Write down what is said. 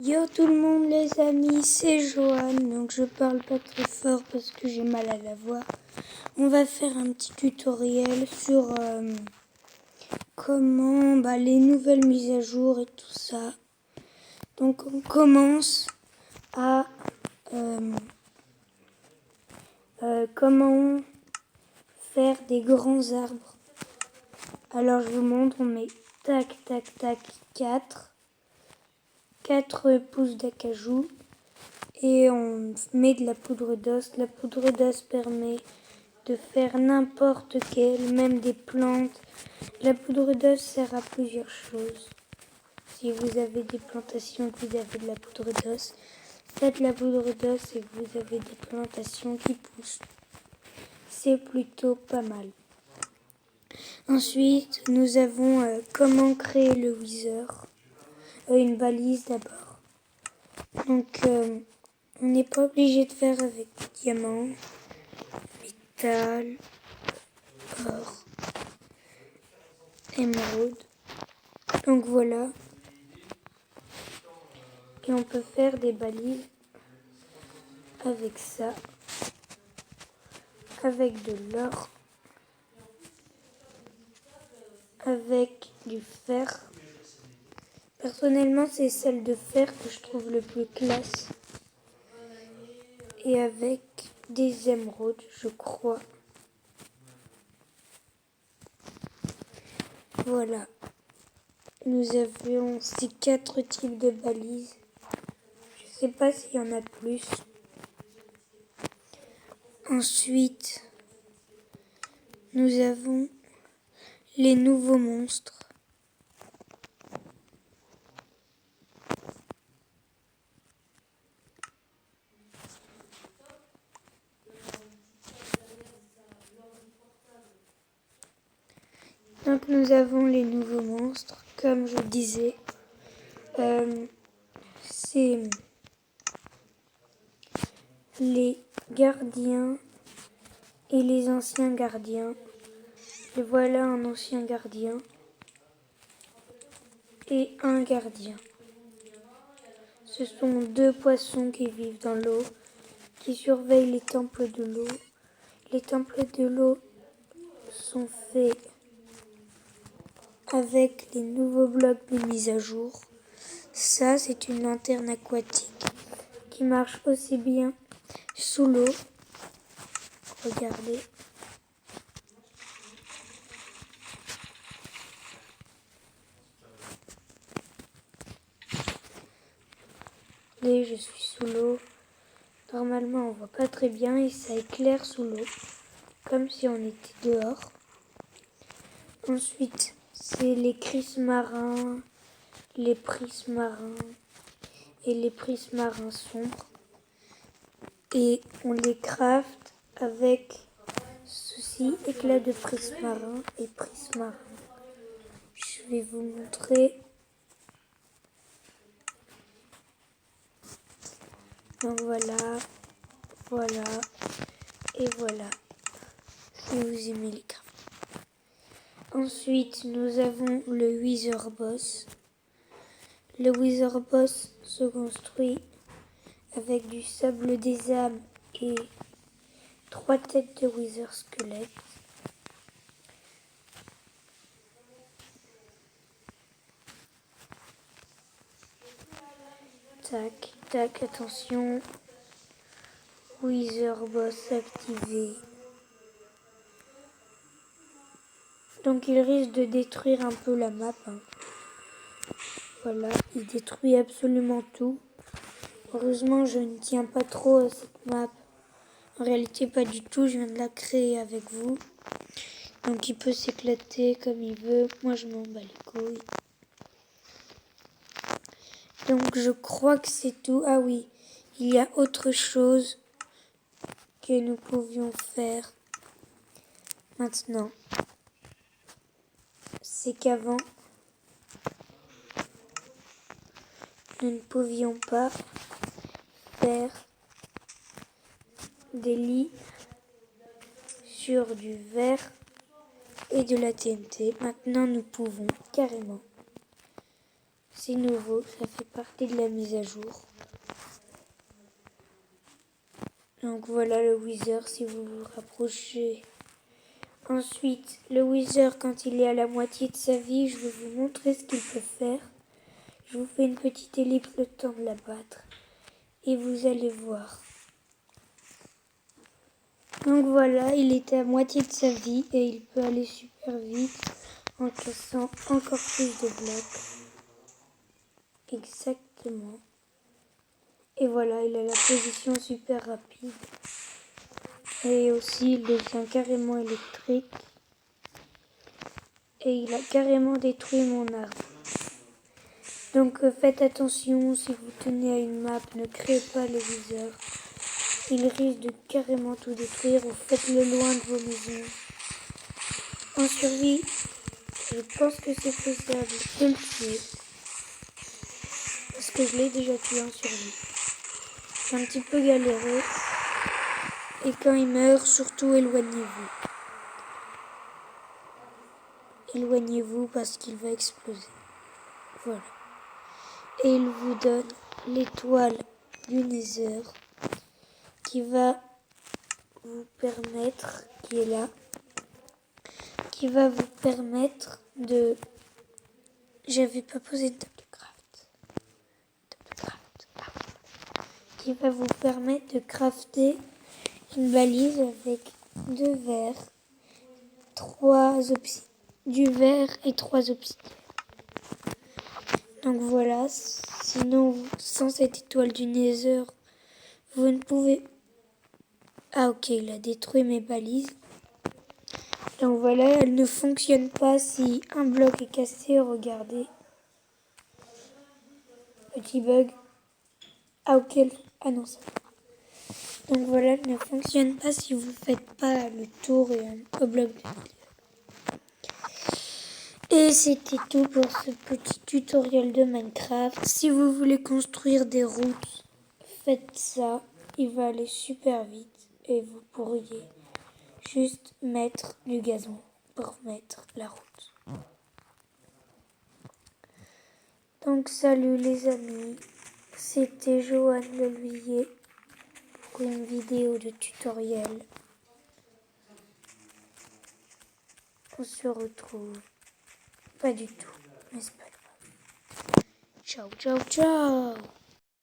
Yo tout le monde les amis, c'est Joanne, donc je parle pas très fort parce que j'ai mal à la voix. On va faire un petit tutoriel sur comment les nouvelles mises à jour et tout ça. Donc on commence à comment faire des grands arbres. Alors je vous montre, on met tac tac tac 4 pousses d'acajou. Et on met de la poudre d'os. La poudre d'os permet de faire n'importe quelle, même des plantes. La poudre d'os sert à plusieurs choses. Si vous avez des plantations, que vous avez de la poudre d'os, faites la poudre d'os et vous avez des plantations qui poussent. C'est plutôt pas mal. Ensuite, nous avons comment créer le Wither. Une balise d'abord. Donc, on n'est pas obligé de faire avec diamant, métal, or, émeraude. Donc voilà. Et on peut faire des balises avec ça, avec de l'or, avec du fer. Personnellement, c'est celle de fer que je trouve le plus classe. Et avec des émeraudes, je crois. Voilà. Nous avions ces 4 types de balises. Je ne sais pas s'il y en a plus. Ensuite, nous avons les nouveaux monstres. Donc nous avons les nouveaux monstres, comme je disais. C'est les gardiens et les anciens gardiens. Et voilà un ancien gardien et un gardien. Ce sont 2 poissons qui vivent dans l'eau, qui surveillent les temples de l'eau. Les temples de l'eau sont faits avec les nouveaux blocs de mise à jour. Ça, c'est une lanterne aquatique qui marche aussi bien sous l'eau. Regardez. Regardez, je suis sous l'eau. Normalement, on voit pas très bien et ça éclaire sous l'eau, comme si on était dehors. Ensuite, c'est les prismarins, les prismarins et les prismarins sombres. Et on les craft avec ceci, éclat de prismarin et prismarin. Je vais vous montrer. Donc voilà, voilà et voilà, si vous aimez les crafts. Ensuite, nous avons le Wither Boss. Le Wither Boss se construit avec du sable des âmes et 3 têtes de Wither squelette. Tac, tac, attention. Wither Boss activé. Donc il risque de détruire un peu la map. Voilà, il détruit absolument tout. Heureusement, je ne tiens pas trop à cette map. En réalité, pas du tout. Je viens de la créer avec vous. Donc il peut s'éclater comme il veut. Moi, je m'en bats les couilles. Donc je crois que c'est tout. Ah oui, il y a autre chose que nous pouvions faire maintenant. C'est qu'avant, nous ne pouvions pas faire des lits sur du verre et de la TNT. Maintenant, nous pouvons carrément. c'est nouveau, ça fait partie de la mise à jour. Donc voilà le Wither si vous vous rapprochez. Ensuite, le Wither quand il est à la moitié de sa vie, je vais vous montrer ce qu'il peut faire. Je vous fais une petite ellipse le temps de l'abattre. Et vous allez voir. Donc voilà, il est à moitié de sa vie et il peut aller super vite en cassant encore plus de blocs. Exactement. Et voilà, il a la position super rapide. Et aussi, il devient carrément électrique. Et il a carrément détruit mon arbre. Donc faites attention, si vous tenez à une map, ne créez pas les viseurs. Il risque de carrément tout détruire ou faites-le loin de vos maisons. En survie, je pense que c'est faisable de le tuer. Parce que je l'ai déjà tué en survie. C'est un petit peu galéré. Et quand il meurt, surtout éloignez-vous. Éloignez-vous parce qu'il va exploser. Voilà. Et il vous donne l'étoile du Nether qui va vous permettre, qui est là, qui va vous permettre de... J'avais pas posé de table de craft. Qui va vous permettre de crafter une balise avec 2 verres, 3 obsidiens, du verre et 3 obsidiens. Donc voilà, sinon sans cette étoile du Nether, vous ne pouvez... Ah ok, il a détruit mes balises. Donc voilà, elle ne fonctionne pas si un bloc est cassé, regardez. Petit bug. Ah ok, ah non ça. Donc voilà, elle ne fonctionne pas si vous ne faites pas le tour et un bloc de milieu. Et c'était tout pour ce petit tutoriel de Minecraft. Si vous voulez construire des routes, faites ça. Il va aller super vite et vous pourriez juste mettre du gazon pour mettre la route. Donc salut les amis, c'était Joanne Leluyer pour une vidéo de tutoriel. On se retrouve pas du tout, mais c'est pas grave. Ciao, ciao, ciao.